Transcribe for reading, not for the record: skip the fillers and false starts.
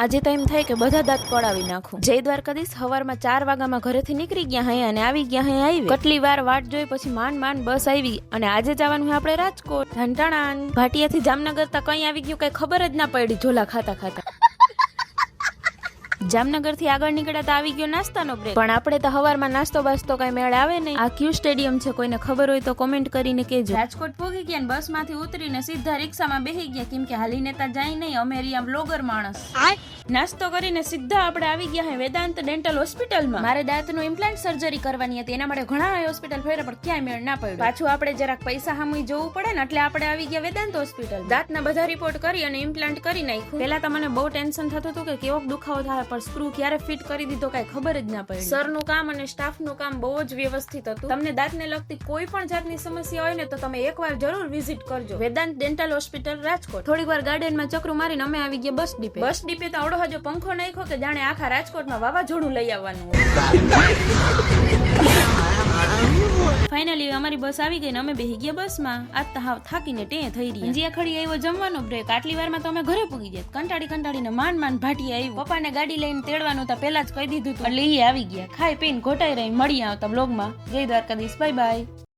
આજે તો એમ થાય કે બધા દાંત પડાવી નાખું. જય દ્વારકાધીશ. સવારમાં 4 વાગ્યામાં ઘરેથી નીકળી ગયા હૈ અને આવી ગયા હૈ આવી. કેટલી વાર વાટ જોઈ પછી માંડ બસ આવી અને આજે જવાનું છે આપણે રાજકોટ. ઢંટાણાન ભાટિયાથી જામનગર તક કઈ આવી ગયું કઈ ખબર જ ના પડી ઝોલા ખાતા ખાતા. જામનગર થી આગળ નીકળ્યા તો આવી ગયો નાસ્તાનો બ્રેક. પણ આપણે તો હવારમાં નાસ્તો બાસ્તો કઈ મેળ આવે નહીં. આ ક્યુ સ્ટેડિયમ છે, કોઈને ખબર હોય તો કોમેન્ટ કરીને કહેજો. રાજકોટ પહોંચી ગયા, બસ માંથી ઉતરીને સીધા રિક્ષામાં બેસી ગયા, કેમ કે હાલીને તા જાય નહીં, અમે રિયા બ્લોગર માણસ. નાસ્તો કરીને સીધા આપણે આવી ગયા હે વેદાંત ડેન્ટલ હોસ્પિટલમાં. મારે દાંતનું ઇમ્પ્લાન્ટ સર્જરી કરવાની હતી, એના માટે ઘણા હોસ્પિટલ ફેર્યા પણ ક્યાંય મેળ ના પડ્યો. પાછું આપણે જરાક પૈસા સામું જોવું પડે ને, એટલે આપણે આવી ગયા વેદાંત હોસ્પિટલ. દાંતના બધા રિપોર્ટ કરી અને ઇમ્પ્લાન્ટ કરી નાખ્યું. પેલા તો મને બહુ ટેન્શન થતું હતું કે કેવો દુખાવો થાય, પણ સ્ક્રૂ ક્યારે ફિટ કરી દીધો કઈ ખબર જ ના પડી. સરનું કામ અને સ્ટાફનું કામ બહુ જ વ્યવસ્થિત હતું. તમને દાંતને લગતી કોઈ પણ જાતની સમસ્યા હોય ને તો તમે એકવાર જરૂર વિઝિટ કરજો વેદાંત ડેન્ટલ હોસ્પિટલ રાજકોટ. થોડીક વાર ગાર્ડનમાં ચક્રું મારીને અમે આવી ગયા બસ ડીપે. બસ ડીપે તો આવડો હજો પંખો નાખ્યો કે જાણે આખા રાજકોટમાં વાવાઝોડું લઈ આવવાનું. ફાઇનલી અમારી બસ આવી ગઈ ને અમે બેસી ગયા બસમાં. આજ તો હાવ થાકીને ટે થઈ રહી. જીયા ખડી આવ્યો જમવાનો બ્રેક. આટલી વારમાં તો અમે ઘરે પૂગી ગયા. કંટાળીને માંડ ભાટી આવ્યો. પપ્પાને ગાડી લઈને તેડવાનું તો પેલા જ કહી દીધું હતું, એટલે એ આવી ગયા. ખાઈ પીને ઘોટાઈ રહી. મળી આવતા બ્લોગમાં. જય દ્વારકાધીશ. Bye bye.